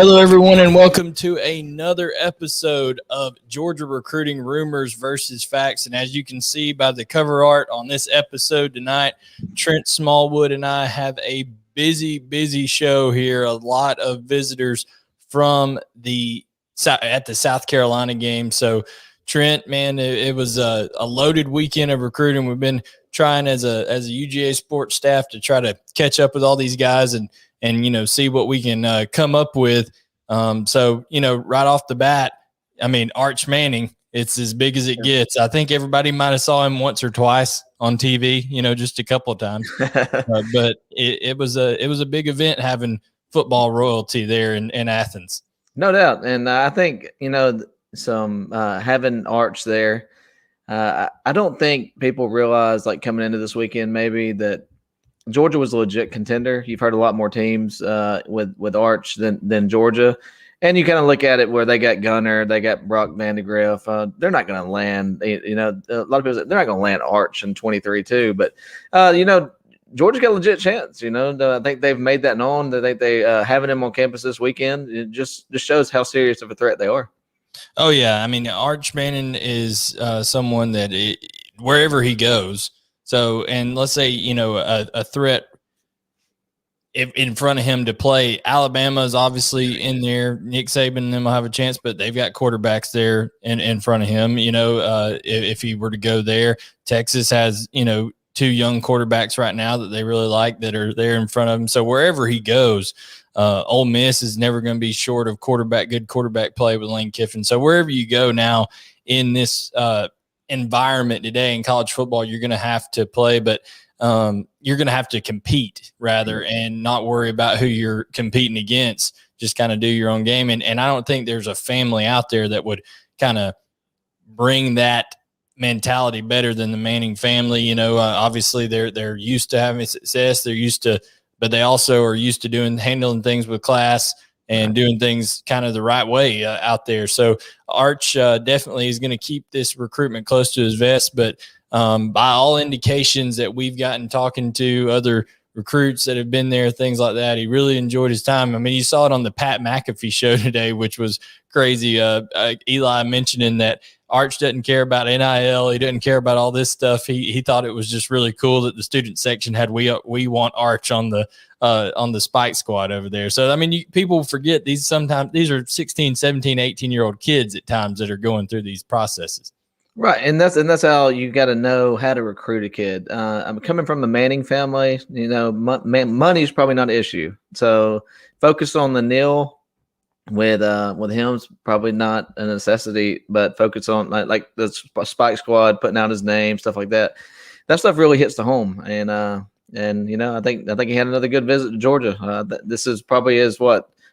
Hello, everyone, and welcome to another episode of Georgia Recruiting Rumors versus Facts. And as you can see by the cover art on this episode tonight, Trent Smallwood and I have a busy show here. A lot of visitors from at the South Carolina game. So, Trent, man, it was a loaded weekend of recruiting. We've been trying as a UGA sports staff to try to catch up with all these guys and see what we can come up with. So right off the bat, I mean, Arch Manning, it's as big as it gets. I think everybody might have saw him once or twice on TV, just a couple of times. But it was a big event having football royalty there in Athens. No doubt, and I think some having Arch there. I don't think people realize, like, coming into this weekend, maybe that Georgia was a legit contender. You've heard a lot more teams with Arch than Georgia. And you kind of look at it where they got Gunner, they got Brock Vandegrift. They're not going to land, a lot of people say they're not going to land Arch in 23 too. But, Georgia's got a legit chance. I think they've made that known. I think they having him on campus this weekend, it just shows how serious of a threat they are. Oh, yeah. I mean, Arch Manning is someone that wherever he goes. So, and let's say, a threat in front of him to play. Alabama is obviously in there. Nick Saban and them will have a chance, but they've got quarterbacks there in front of him. If he were to go there, Texas has, two young quarterbacks right now that they really like that are there in front of him. So wherever he goes, Ole Miss is never going to be short of good quarterback play with Lane Kiffin. So wherever you go now in this environment today in college football, you're going to have to play, but you're going to have to compete rather and not worry about who you're competing against. Just kind of do your own game. And I don't think there's a family out there that would kind of bring that mentality better than the Manning family. Obviously they're used to having success. But they also are used to handling things with class and doing things kind of the right way out there. So Arch definitely is going to keep this recruitment close to his vest. But by all indications that we've gotten talking to other recruits that have been there, things like that, he really enjoyed his time. I mean, you saw it on the Pat McAfee show today, which was crazy. Eli mentioning that Arch doesn't care about NIL. He doesn't care about all this stuff. He thought it was just really cool that the student section had we want Arch on the Spike Squad over there. So, I mean, people forget these are 16, 17, 18-year-old kids at times that are going through these processes. Right, and that's how you got to know how to recruit a kid. I'm coming from a Manning family. Money's probably not an issue. So focus on the nil. With him's probably not a necessity, but focus on like the Spike Squad, putting out his name, stuff like that. That stuff really hits the home, and I think he had another good visit to Georgia. This is probably his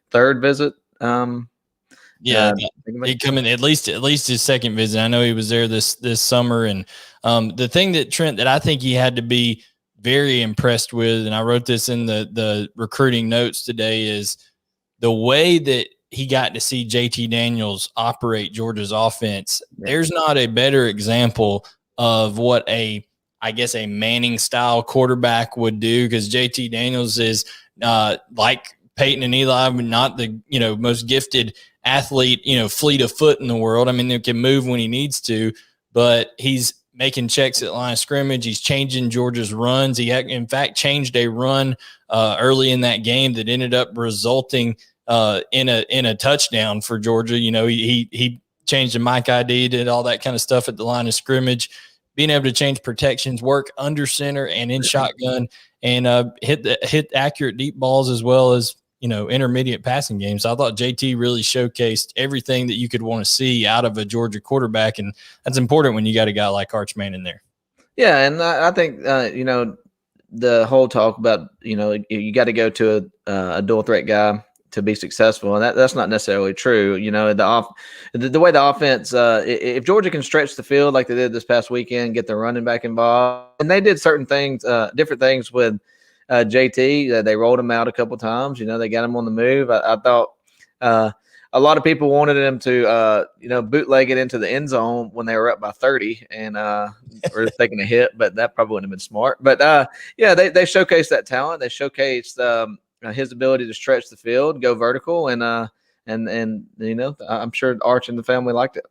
third visit. He come in at least his second visit. I know he was there this summer, and the thing that Trent that I think he had to be very impressed with, and I wrote this in the recruiting notes today, is the way that he got to see JT Daniels operate Georgia's offense. Yeah. There's not a better example of what a Manning style quarterback would do, because JT Daniels is like Peyton and Eli, not the most gifted athlete, fleet of foot in the world. I mean, he can move when he needs to, but he's making checks at line of scrimmage. He's changing Georgia's runs. He in fact changed a run early in that game that ended up resulting in a touchdown for Georgia. He changed the mic ID, did all that kind of stuff at the line of scrimmage, being able to change protections, work under center and in shotgun, and hit accurate deep balls as well as intermediate passing games. So I thought JT really showcased everything that you could want to see out of a Georgia quarterback, and that's important when you got a guy like Arch Manning there. Yeah, and I think the whole talk about you got to go to a dual threat guy to be successful, and that's not necessarily true. The way the offense, if Georgia can stretch the field like they did this past weekend, get the running back involved, and they did certain things, different things with JT. They rolled him out a couple times. They got him on the move. I thought a lot of people wanted him to bootleg it into the end zone when they were up by 30 and were taking a hit, but that probably wouldn't have been smart. But they showcased that talent. They showcased his ability to stretch the field, go vertical, and and you know, I'm sure Arch and the family liked it.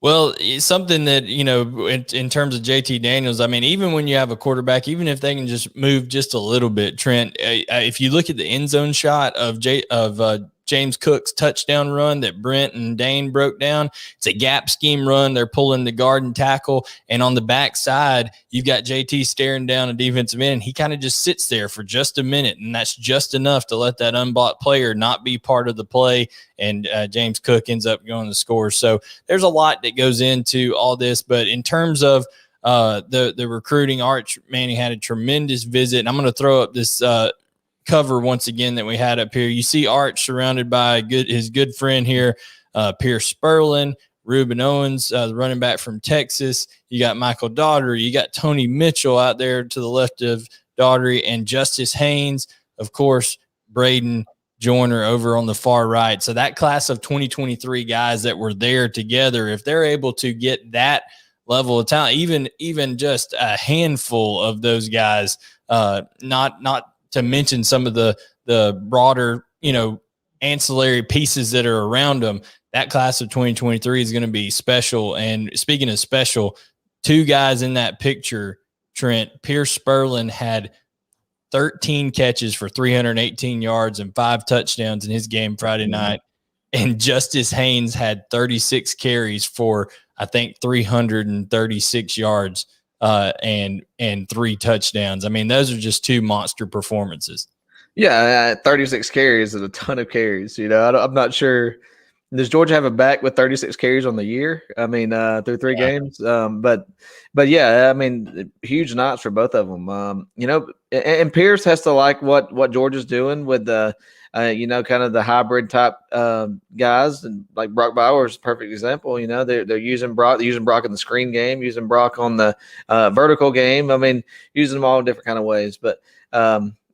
Well, it's something that, you know, in terms of JT Daniels, I mean, even when you have a quarterback, even if they can just move just a little bit, Trent, if you look at the end zone shot of James Cook's touchdown run that Brent and Dane broke down, it's a gap scheme run. They're pulling the guard and tackle. And on the backside, you've got JT staring down a defensive end. And he kind of just sits there for just a minute. And that's just enough to let that unblocked player not be part of the play. And James Cook ends up going to score. So there's a lot that goes into all this. But in terms of the recruiting, Arch Manning had a tremendous visit. And I'm going to throw up this cover once again that we had up here. You see Arch surrounded by his good friend here, Pierce Sperlin, Reuben Owens, the running back from Texas. You got Michael Daugherty. You got Tony Mitchell out there to the left of Daugherty, and Justice Haynes, of course, Braden Joyner over on the far right. So that class of 2023 guys that were there together, if they're able to get that level of talent, even just a handful of those guys, not to mention some of the broader, you know, ancillary pieces that are around them, that class of 2023 is going to be special. And speaking of special, two guys in that picture, Trent, Pierce Sperlin had 13 catches for 318 yards and 5 touchdowns in his game Friday night. And Justice Haynes had 36 carries for, I think, 336 yards and 3 touchdowns. I mean, those are just 2 monster performances. Yeah, 36 carries is a ton of carries. You know, I'm not sure. Does Georgia have a back with 36 carries on the year? I mean, through 3 games. But yeah, I mean, huge nights for both of them. You know, and Pierce has to like what Georgia's doing with the, you know, kind of the hybrid type guys, and like Brock Bowers, perfect example. You know, they're using Brock, in the screen game, using Brock on the vertical game. I mean, using them all in different kind of ways. But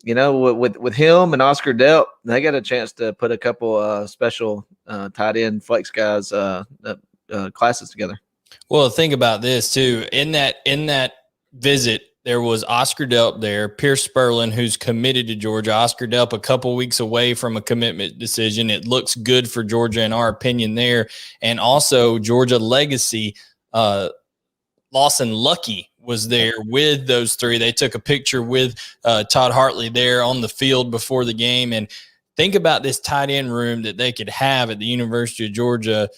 you know, with him and Oscar Delp, they got a chance to put a couple special tight end flex guys classes together. Well, think about this too. In that visit, there was Oscar Delp there, Pierce Sperlin, who's committed to Georgia. Oscar Delp a couple weeks away from a commitment decision. It looks good for Georgia, in our opinion, there. And also Georgia legacy, Lawson Lucky was there with those 3. They took a picture with Todd Hartley there on the field before the game. And think about this tight end room that they could have at the University of Georgia.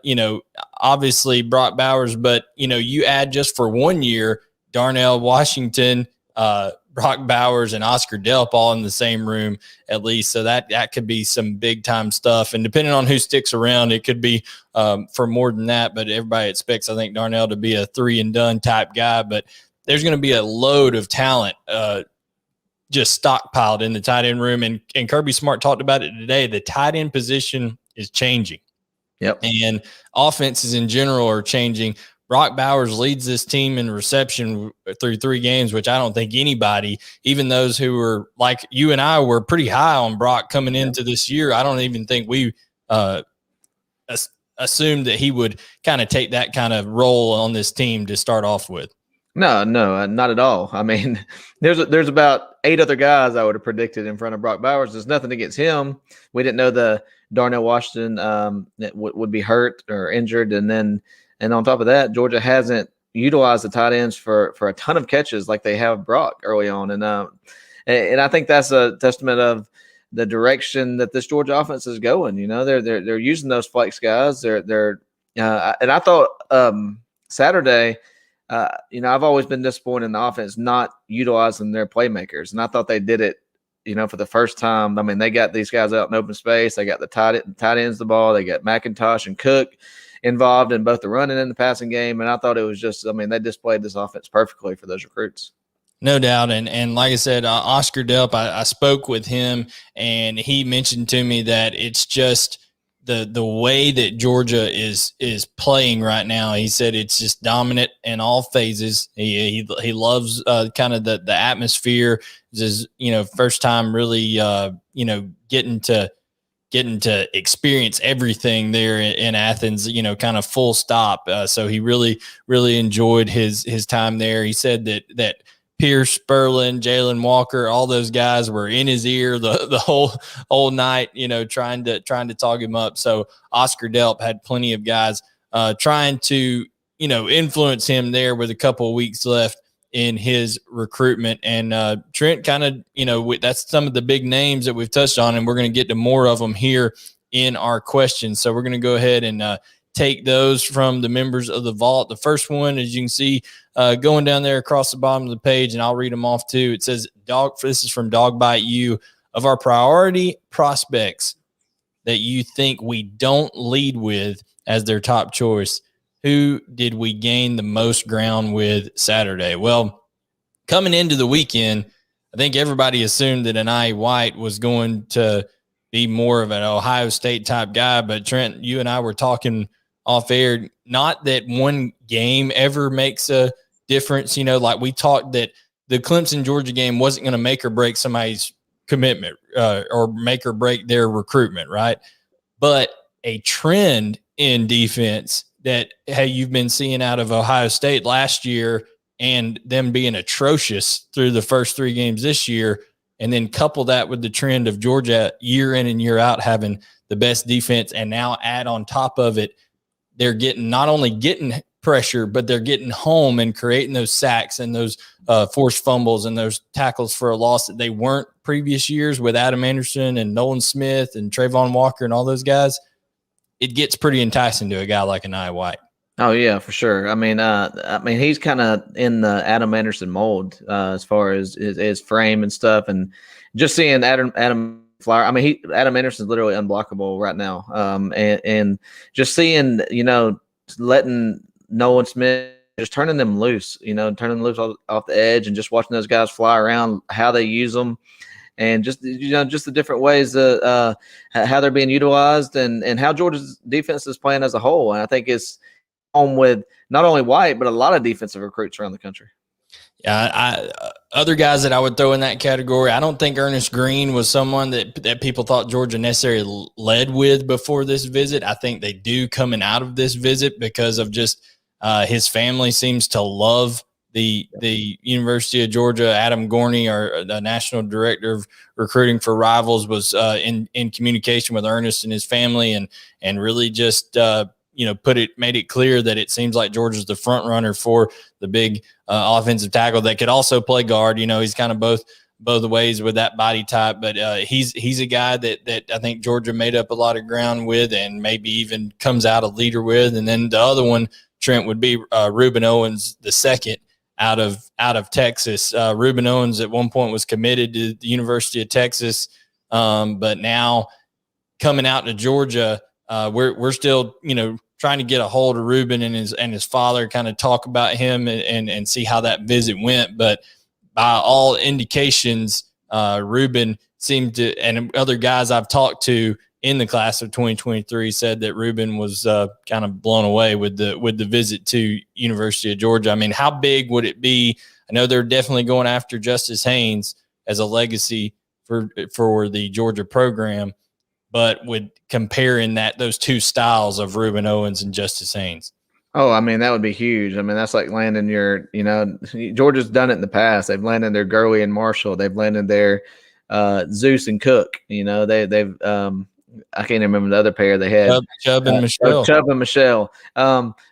You know, obviously Brock Bowers, but, you know, you add just for 1 year, Darnell Washington, Brock Bowers, and Oscar Delp all in the same room at least. So that could be some big time stuff. And depending on who sticks around, it could be for more than that. But everybody expects, I think, Darnell to be a 3 and done type guy. But there's going to be a load of talent just stockpiled in the tight end room. And Kirby Smart talked about it today. The tight end position is changing. Yep. And offenses in general are changing. Brock Bowers leads this team in reception through 3 games, which I don't think anybody, even those who were like you and I, were pretty high on Brock coming into this year. I don't even think we assumed that he would kind of take that kind of role on this team to start off with. No, not at all. I mean, there's about 8 other guys I would have predicted in front of Brock Bowers. There's nothing against him. We didn't know the Darnell Washington that would be hurt or injured, and on top of that, Georgia hasn't utilized the tight ends for a ton of catches like they have Brock early on, and I think that's a testament of the direction that this Georgia offense is going. You know, they're using those flex guys. And I thought Saturday. You know, I've always been disappointed in the offense not utilizing their playmakers, and I thought they did it, you know, for the first time. I mean, they got these guys out in open space. They got the tight ends the ball. They got McIntosh and Cook involved in both the running and the passing game, and I thought it was just, I mean, they displayed this offense perfectly for those recruits. No doubt. And like I said, Oscar Delp, I spoke with him, and he mentioned to me that it's just the way that Georgia is playing right now. He said it's just dominant in all phases. He loves kind of the atmosphere. This is, you know, first time really you know, getting to experience everything there in Athens, you know, kind of full stop. So he really enjoyed his time there. He said that Pierce, Sperlin, Jalen Walker, all those guys were in his ear the whole night, trying to talk him up. So Oscar Delp had plenty of guys trying to, influence him there with a couple of weeks left in his recruitment. And Trent kind of, that's some of the big names that we've touched on, and we're going to get to more of them here in our questions. So we're going to go ahead and take those from the members of the vault. The first one, as you can see, going down there across the bottom of the page, and I'll read them off too. It says, this is from Dog Bite U. Of our priority prospects that you think we don't lead with as their top choice, who did we gain the most ground with Saturday? Well, coming into the weekend, I think everybody assumed that Nye White was going to be more of an Ohio State type guy. But Trent, you and I were talking off air, not that one game ever makes a difference. Like we talked that the Clemson Georgia game wasn't going to make or break somebody's commitment or make or break their recruitment, right? But a trend in defense that, hey, you've been seeing out of Ohio State last year and them being atrocious through the first 3 games this year, and then couple that with the trend of Georgia year in and year out having the best defense, and now add on top of it, they're not only getting pressure, but they're getting home and creating those sacks and those forced fumbles and those tackles for a loss that they weren't previous years with Adam Anderson and Nolan Smith and Trayvon Walker and all those guys. It gets pretty enticing to a guy like a Nye White. Oh yeah, for sure. I mean, he's kind of in the Adam Anderson mold as far as his frame and stuff, and just seeing Adam Flower. I mean, Adam Anderson's literally unblockable right now. And just seeing, letting Nolan Smith, just turning them loose, turning them loose off the edge, and just watching those guys fly around, how they use them, and just just the different ways that how they're being utilized, and how Georgia's defense is playing as a whole. And I think it's home with not only White, but a lot of defensive recruits around the country. Yeah, other guys that I would throw in that category, I don't think Ernest Green was someone that people thought Georgia necessarily led with before this visit. I think they do coming out of this visit because of just his family seems to love the University of Georgia. Adam Gorney, the national director of recruiting for Rivals, was in communication with Ernest and his family, and really just made it clear that it seems like Georgia's the front runner for the big offensive tackle that could also play guard. He's kind of both ways with that body type, but he's a guy that I think Georgia made up a lot of ground with, and maybe even comes out a leader with. And then the other one, Trent, would be Reuben Owens, the second out of Texas. Reuben Owens at one point was committed to the University of Texas, but now coming out to Georgia, we're still trying to get a hold of Reuben and his father, kind of talk about him and see how that visit went. But by all indications, Reuben seemed to, and other guys I've talked to in the class of 2023 said that Reuben was kind of blown away with the visit to University of Georgia. I mean, how big would it be? I know they're definitely going after Justice Haynes as a legacy for the Georgia program, but with comparing those two styles of Reuben Owens and Justice Haynes. Oh, I mean, that would be huge. I mean, that's like landing Georgia's done it in the past. They've landed their Gurley and Marshall. They've landed their Zeus and Cook. They've I can't even remember the other pair they had. Chubb and Michelle. Chubb and Michelle.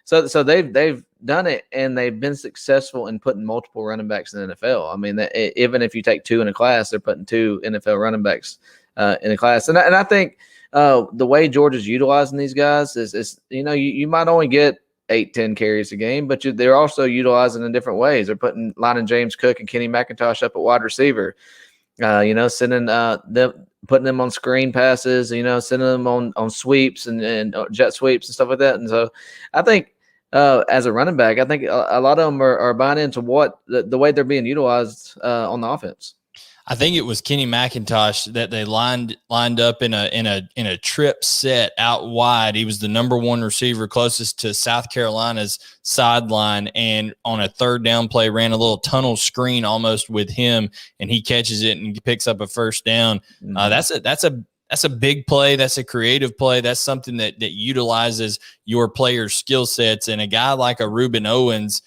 So they've done it, and they've been successful in putting multiple running backs in the NFL. I mean, even if you take 2 in a class, they're putting 2 NFL running backs in a class. And I think the way Georgia's utilizing these guys is you might only get 8-10 carries a game, but they're also utilizing in different ways. They're lining James Cook and Kenny McIntosh up at wide receiver, sending putting them on screen passes, sending them on sweeps and jet sweeps and stuff like that. And so I think as a running back, I think a lot of them are buying into what the way they're being utilized on the offense. I think it was Kenny McIntosh that they lined up in a trip set out wide. He was the number 1 receiver closest to South Carolina's sideline, and on a third down play ran a little tunnel screen almost with him, and he catches it and picks up a first down. Mm-hmm. That's a big play. That's a creative play. That's something that utilizes your players' skill sets. And a guy like a Reuben Owens,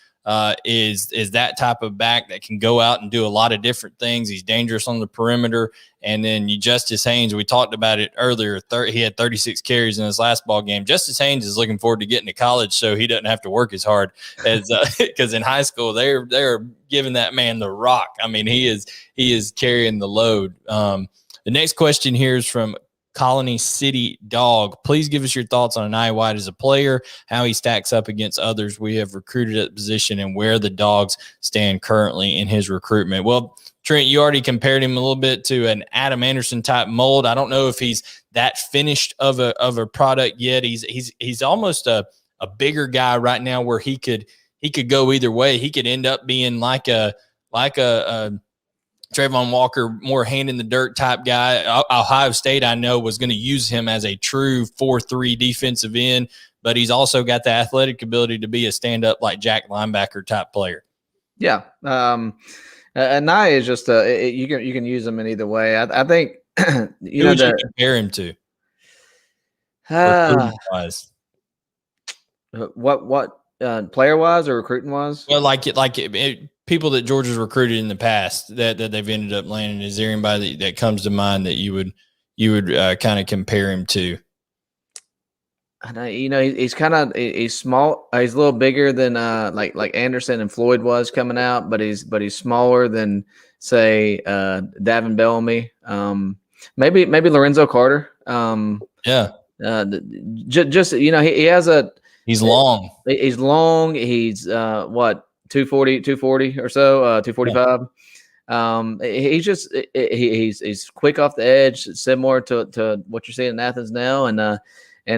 is that type of back that can go out and do a lot of different things. He's dangerous on the perimeter. And then Justice Haynes, we talked about it earlier. He had 36 carries in his last ball game. Justice Haynes is looking forward to getting to college so he doesn't have to work as hard as because in high school they're giving that man the rock. I mean, he is carrying the load. The next question here is from Colony City Dog. Please give us your thoughts on Nye White as a player, how he stacks up against others we have recruited at the position, and where the Dogs stand currently in his recruitment. Well, Trent, you already compared him a little bit to an Adam Anderson type mold. I don't know if he's that finished of a product yet. He's almost a bigger guy right now where he could go either way. He could end up being like a Trayvon Walker, more hand in the dirt type guy. Ohio State, I know, was going to use him as a true 4-3 defensive end, but he's also got the athletic ability to be a stand-up like Jack linebacker type player. Yeah. And Nye is just you can use him in either way. I think Who would you compare him to? Recruiting-wise? What player-wise or recruiting-wise? Well, people that Georgia's recruited in the past that they've ended up landing. Is there anybody that comes to mind that you would kind of compare him to? He's small. He's a little bigger than like Anderson and Floyd was coming out, but he's smaller than say Davin Bellamy. Maybe Lorenzo Carter. He has a. He's long. He's long. He's 240 or so, 245. He's quick off the edge, similar to what you're seeing in Athens now, and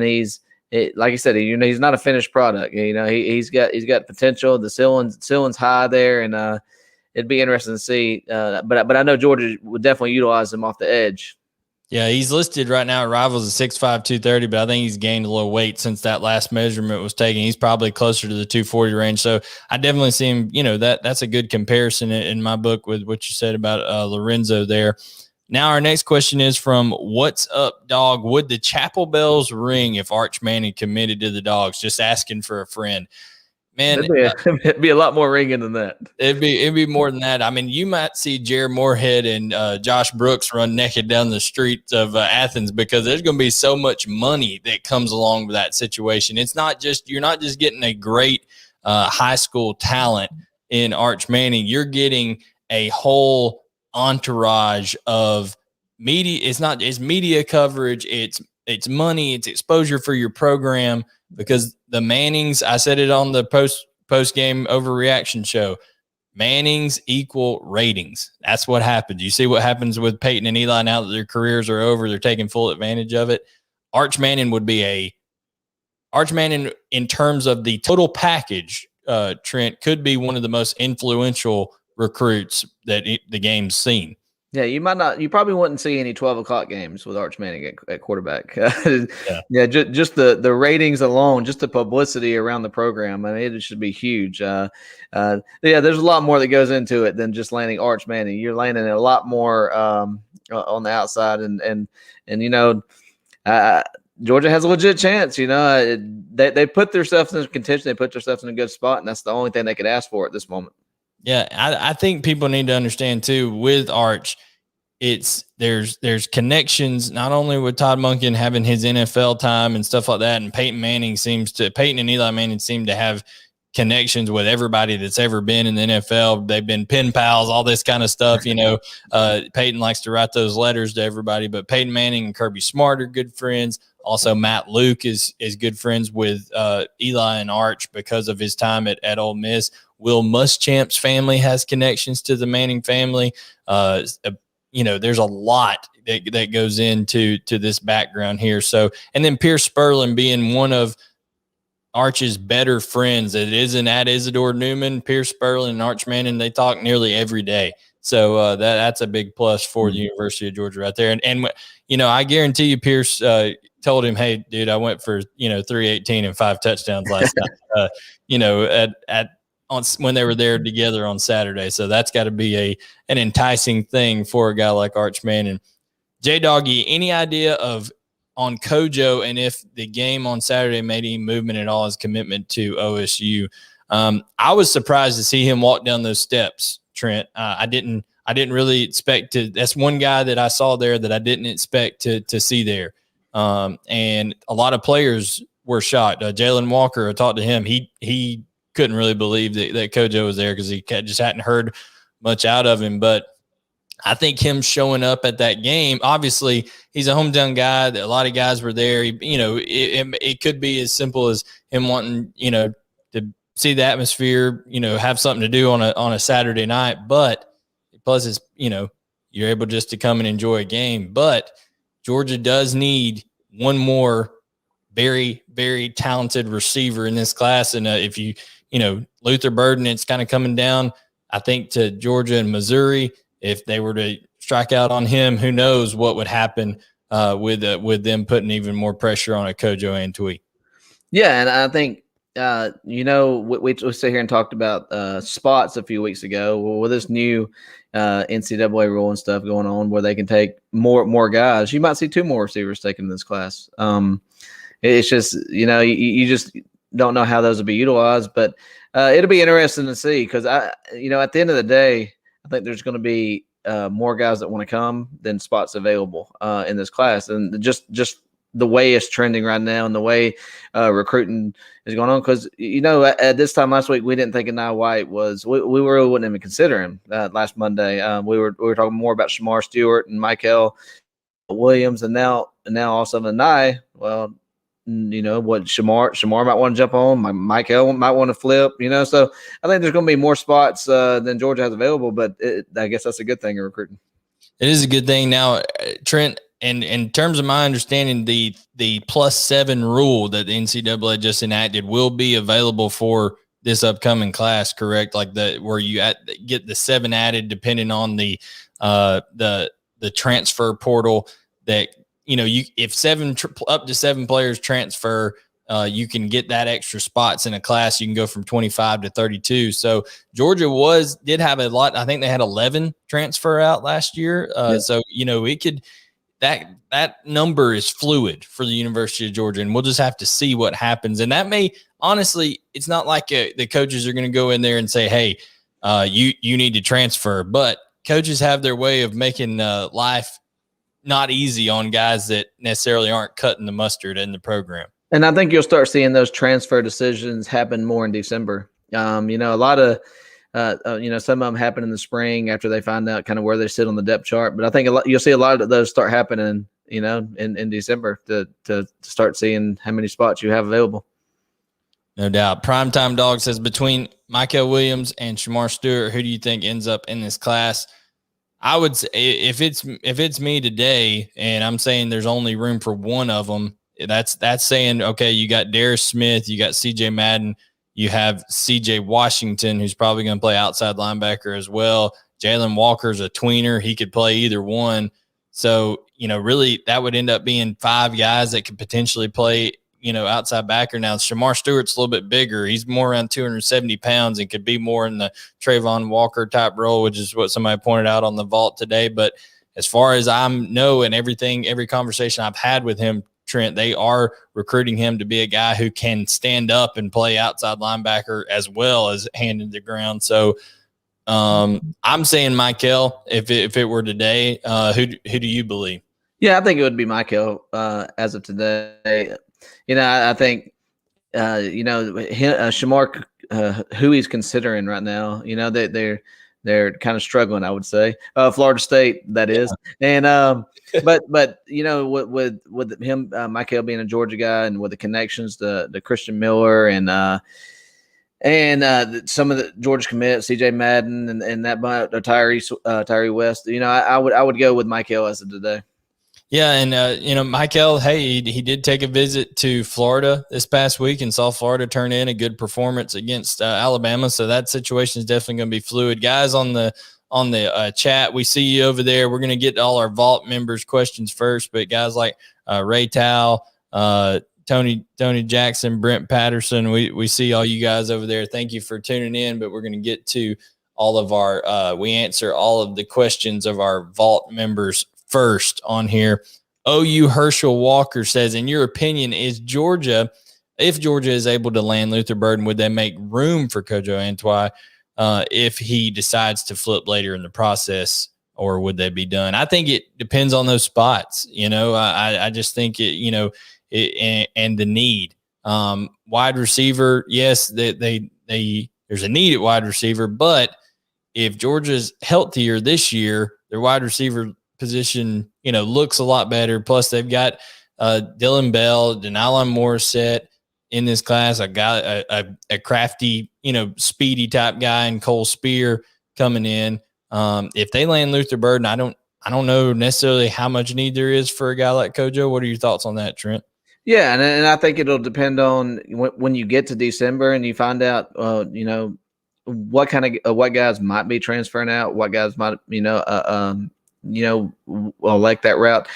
he's like I said, he's not a finished product. He's got potential. The ceiling's high there, and it'd be interesting to see. But I know Georgia would definitely utilize him off the edge. Yeah, he's listed right now at Rivals at 6'5", 230, but I think he's gained a little weight since that last measurement was taken. He's probably closer to the 240 range. So I definitely see him, that's a good comparison in my book with what you said about Lorenzo there. Now our next question is from What's Up Dog. Would the chapel bells ring if Arch Manning committed to the Dogs? Just asking for a friend. Man, it'd be a lot more ringing than that. It'd be more than that. I mean, you might see Jared Moorhead and Josh Brooks run naked down the streets of Athens because there's going to be so much money that comes along with that situation. You're not just getting a great high school talent in Arch Manning. You're getting a whole entourage of media. It's media coverage. It's money. It's exposure for your program. Because the Mannings, I said it on the post game overreaction show, Mannings equal ratings. That's what happens. You see what happens with Peyton and Eli now that their careers are over. They're taking full advantage of it. Arch Manning in terms of the total package, Trent, could be one of the most influential recruits that the game's seen. Yeah, you probably wouldn't see any 12 o'clock games with Arch Manning at quarterback. Just the ratings alone, just the publicity around the program. I mean, it should be huge. There's a lot more that goes into it than just landing Arch Manning. You're landing a lot more on the outside, and Georgia has a legit chance. They put themselves in contention. They put themselves in a good spot, and that's the only thing they could ask for at this moment. Yeah, I think people need to understand too with Arch, there's connections not only with Todd Monken having his NFL time and stuff like that, and Peyton and Eli Manning seem to have connections with everybody that's ever been in the NFL. They've been pen pals, all this kind of stuff. Peyton likes to write those letters to everybody, but Peyton Manning and Kirby Smart are good friends. Also, Matt Luke is good friends with Eli and Arch because of his time at Ole Miss. Will Muschamp's family has connections to the Manning family. There's a lot that goes into this background here. So, and then Pierce Spurlin being one of Arch's better friends. It isn't at Isidore Newman, Pierce Spurlin and Arch Manning. They talk nearly every day. So that's a big plus for the University of Georgia right there. And I guarantee you Pierce told him, hey, dude, I went for, 318 and 5 touchdowns last night, when they were there together on Saturday. So that's got to be an enticing thing for a guy like Arch Manning. J-Doggy, any idea on Kojo and if the game on Saturday made any movement at all, his commitment to OSU? I was surprised to see him walk down those steps, Trent. I didn't really expect to. That's one guy that I saw there that I didn't expect to see there. And a lot of players were shocked. Jalen Walker, I talked to him. He couldn't really believe that Kojo was there because he just hadn't heard much out of him. But I think him showing up at that game, obviously he's a hometown guy. A lot of guys were there. It could be as simple as him wanting, to see the atmosphere, have something to do on a Saturday night. But plus it's, you're able just to come and enjoy a game. But Georgia does need one more very, very talented receiver in this class. And if Luther Burden, it's kind of coming down, I think, to Georgia and Missouri. If they were to strike out on him, who knows what would happen with them putting even more pressure on a Kojo and Twee. Yeah, and I think we sit here and talked about spots a few weeks ago. Well, with this new NCAA rule and stuff going on, where they can take more guys, you might see 2 more receivers taken in this class. It's just you just don't know how those will be utilized, but it'll be interesting to see because at the end of the day, I think there's going to be more guys that want to come than spots available in this class, and just the way it's trending right now and the way recruiting is going on. Because at this time last week, we didn't think Nye White was. We really wouldn't even consider him last Monday. We were talking more about Shamar Stewart and Michael Williams, and now all of a sudden Nye. Well, what Shamar might want to jump on, Michael might want to flip, so I think there's going to be more spots than Georgia has available, but I guess that's a good thing in recruiting. It is a good thing. Now, Trent, and in terms of my understanding, the +7 rule that the NCAA just enacted will be available for this upcoming class, correct? Like where you get the 7 added depending on the transfer portal that, if up to 7 players transfer, you can get that extra spots in a class. You can go from 25 to 32. So Georgia did have a lot. I think they had 11 transfer out last year. Yeah. So, it could, that number is fluid for the University of Georgia, and we'll just have to see what happens. And that may, honestly, it's not like the coaches are going to go in there and say, hey, you need to transfer, but coaches have their way of making life not easy on guys that necessarily aren't cutting the mustard in the program. And I think you'll start seeing those transfer decisions happen more in December. A lot of, some of them happen in the spring after they find out kind of where they sit on the depth chart. But I think you'll see a lot of those start happening, in December to start seeing how many spots you have available. No doubt. Primetime Dog says, between Michael Williams and Shamar Stewart, who do you think ends up in this class? I would say if it's me today and I'm saying there's only room for one of them, that's saying, okay, you got Darius Smith, you got CJ Madden, you have CJ Washington, who's probably going to play outside linebacker as well. Jalen Walker's a tweener. He could play either one. So, really that would end up being 5 guys that could potentially play, outside backer. Now, Shamar Stewart's a little bit bigger. He's more around 270 pounds and could be more in the Trayvon Walker type role, which is what somebody pointed out on the vault today. But as far as I know, and every conversation I've had with him, Trent, they are recruiting him to be a guy who can stand up and play outside linebacker as well as hand in the ground. So I'm saying Michael, if it were today. Who do you believe? Yeah, I think it would be Michael as of today. I think, Shamar, who he's considering right now, they're kind of struggling, I would say. Florida State, that is. And but with him, Michael being a Georgia guy, and with the connections to Christian Miller and some of the Georgia commits, CJ Madden and that Tyree West, I would go with Michael as of today. Yeah, and Michael, hey, he did take a visit to Florida this past week and saw Florida turn in a good performance against Alabama. So that situation is definitely going to be fluid. Guys on the chat, we see you over there. We're going to get all our vault members' questions first, but guys like Ray Tao, Tony Jackson, Brent Patterson, we see all you guys over there. Thank you for tuning in. But we're going to get to all of our we answer all of the questions of our vault members first on here. OU Herschel Walker says, in your opinion, is Georgia if Georgia is able to land Luther Burden, would they make room for Kojo Antwi if he decides to flip later in the process, or would they be done? I think it depends on those spots. I just think and the need. Wide receiver, yes, they there's a need at wide receiver, but if Georgia's healthier this year, their wide receiver position, looks a lot better. Plus, they've got Dylan Bell, Denylon Morissette in this class, a guy, a crafty, speedy type guy, and Cole Spear coming in. If they land Luther Burden, I don't know necessarily how much need there is for a guy like Kojo. What are your thoughts on that, Trent? Yeah, and I think it'll depend on when you get to December and you find out, what kind of what guys might be transferring out, what guys might elect that route.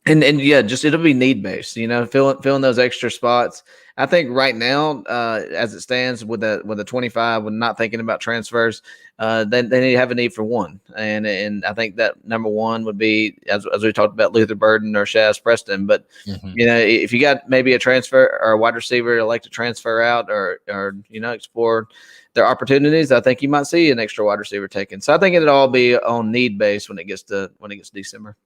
And yeah, just it'll be need based, filling those extra spots. I think right now, as it stands with the 25, when not thinking about transfers, they need to have a need for one, and I think that number one would be as we talked about Luther Burden or Shaz Preston. But if you got maybe a transfer or a wide receiver like to transfer out or explore their opportunities, I think you might see an extra wide receiver taken. So I think it'll all be on need base when it gets to December.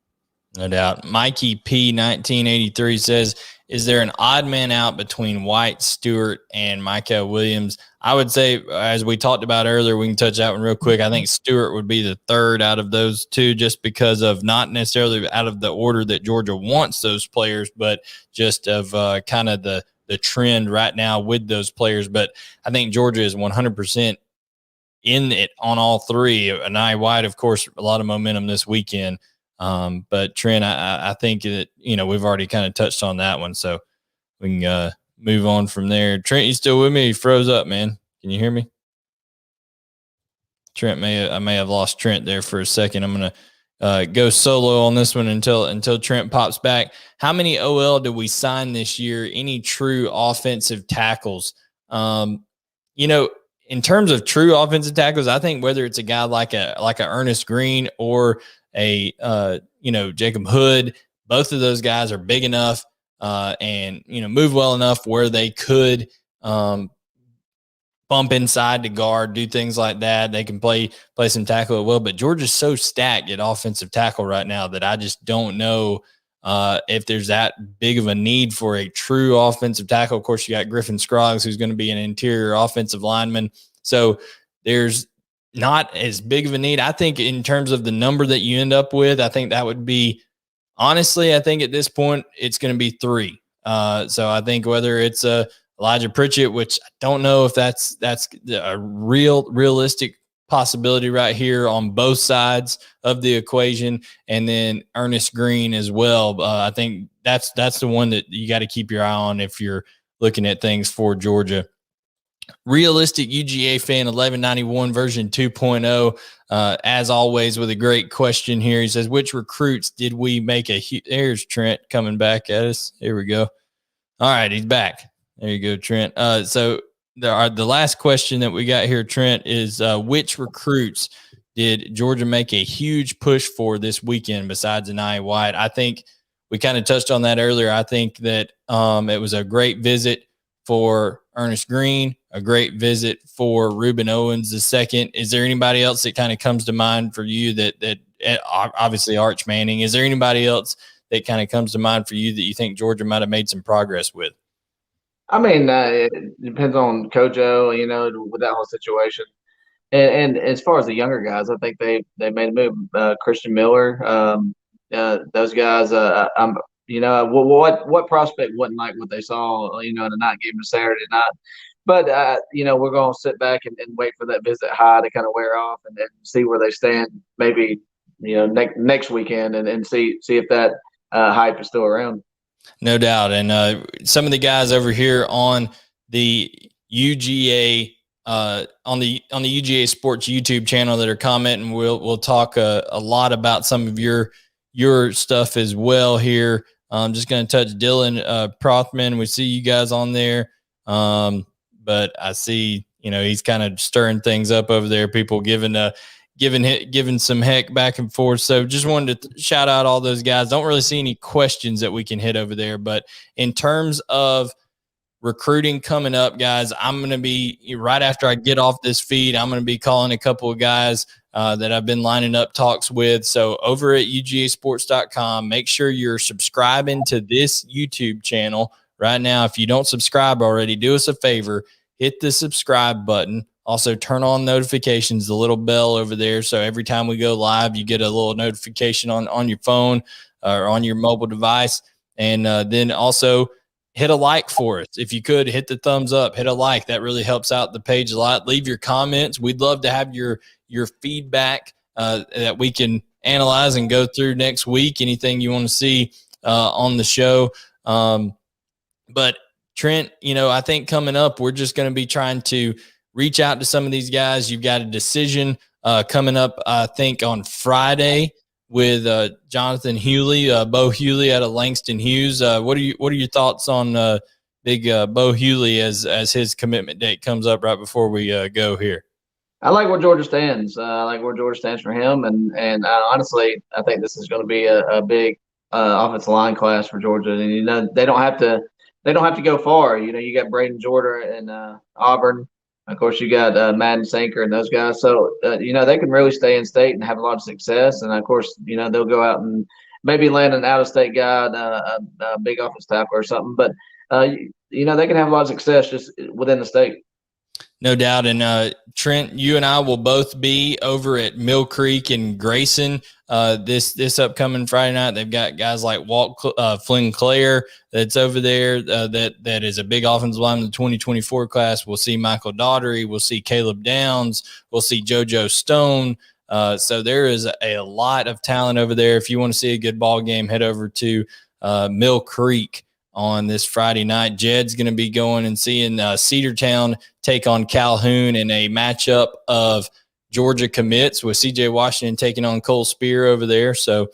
No doubt. Mikey P 1983 says, is there an odd man out between White, Stewart, and Micah Williams? I would say, as we talked about earlier, we can touch that one real quick. I think Stewart would be the third out of those two, just because of not necessarily out of the order that Georgia wants those players, but just of kind of the trend right now with those players. But I think Georgia is 100% in it on all three. Nye White, of course, a lot of momentum this weekend. But Trent, I think that, we've already kind of touched on that one, so we can move on from there. Trent, you still with me? You froze up, man. Can you hear me? Trent, I may have lost Trent there for a second. I'm going to go solo on this one until Trent pops back. How many OL did we sign this year? Any true offensive tackles? In terms of true offensive tackles, I think whether it's a guy like a Ernest Green or a Jacob Hood, both of those guys are big enough and move well enough where they could bump inside to guard, do things like that. They can play some tackle at will. But Georgia's so stacked at offensive tackle right now that I just don't know if there's that big of a need for a true offensive tackle. Of course, you got Griffin Scroggs, who's going to be an interior offensive lineman. So there's not as big of a need. I think in terms of the number that you end up with, I think that would be, honestly, I think at this point, it's going to be 3. So I think whether it's Elijah Pritchett, which I don't know if that's a realistic possibility right here on both sides of the equation, and then Ernest Green as well. I think that's the one that you got to keep your eye on if you're looking at things for Georgia. Realistic UGA fan 1191 version 2.0, as always, with a great question here. He says, which recruits did we make there's Trent coming back at us. Here we go. All right, he's back. There you go, Trent. So the last question that we got here, Trent, is which recruits did Georgia make a huge push for this weekend besides Nye White? I think we kind of touched on that earlier. I think that it was a great visit for Ernest Green, a great visit for Reuben Owens II. Is there anybody else that kind of comes to mind for you that obviously Arch Manning? Is there anybody else that kind of comes to mind for you that you think Georgia might have made some progress with? I mean, it depends on Kojo, with that whole situation. And as far as the younger guys, I think they made a move. Christian Miller, those guys. What prospect wouldn't like what they saw, in the night game of Saturday night? But we're going to sit back and wait for that visit high to kind of wear off and see where they stand. Maybe next weekend and see if that hype is still around. No doubt. And some of the guys over here on the UGA on the UGA Sports YouTube channel that are commenting, we'll talk a lot about some of your stuff as well here. I'm just going to touch Dylan Prothman. We see you guys on there. But I see, he's kind of stirring things up over there. People giving giving some heck back and forth. So just wanted to shout out all those guys. Don't really see any questions that we can hit over there, but in terms of recruiting coming up, guys, I'm going to be right after I get off this feed. I'm going to be calling a couple of guys that I've been lining up talks with. So over at UGAsports.com, make sure you're subscribing to this YouTube channel right now. If you don't subscribe already, do us a favor, hit the subscribe button. Also turn on notifications, the little bell over there. So every time we go live, you get a little notification on your phone or on your mobile device. And then also hit a like for us. If you could, hit the thumbs up, hit a like. That really helps out the page a lot. Leave your comments. We'd love to have your feedback that we can analyze and go through next week. Anything you want to see on the show. But Trent, I think coming up, we're just going to be trying to reach out to some of these guys. You've got a decision coming up, I think, on Friday with Jonathan Hewley, Bo Hewley out of Langston Hughes. What are your thoughts on big Bo Hewley as his commitment date comes up right before we go here? I like where Georgia stands. I like where Georgia stands for him, and honestly, I think this is going to be a big offensive line class for Georgia. And they don't have to go far. You got Braden Jordan and Auburn. Of course, you got Madden Sanker and those guys. So, they can really stay in state and have a lot of success. And, of course, they'll go out and maybe land an out-of-state guy, a big offensive tackle or something. But, they can have a lot of success just within the state. No doubt. And Trent, you and I will both be over at Mill Creek and Grayson this upcoming Friday night. They've got guys like Walt Flynn Clare that's over there that is a big offensive lineman in the 2024 class. We'll see Michael Daughtery. We'll see Caleb Downs. We'll see JoJo Stone. So there is a lot of talent over there. If you want to see a good ball game, head over to Mill Creek on this Friday night. Jed's going to be going and seeing Cedartown take on Calhoun in a matchup of Georgia commits with CJ Washington taking on Cole Spear over there. So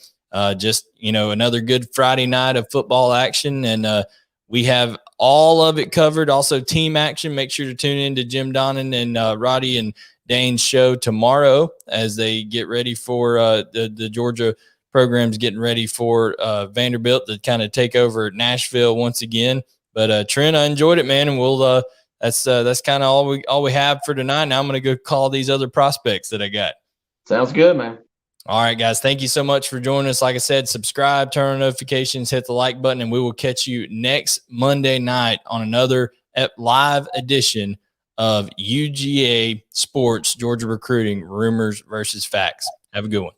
just, another good Friday night of football action. And we have all of it covered. Also team action. Make sure to tune in to Jim Donnan and Roddy and Dane's show tomorrow as they get ready for the Georgia program's getting ready for Vanderbilt to kind of take over Nashville once again. But Trent, I enjoyed it, man, and we'll that's kind of all we have for tonight. Now I'm going to go call these other prospects that I got. Sounds good, man. All right, guys, thank you so much for joining us. Like I said, subscribe, turn on notifications, hit the like button, and we will catch you next Monday night on another live edition of UGA Sports Georgia Recruiting Rumors versus Facts. Have a good one.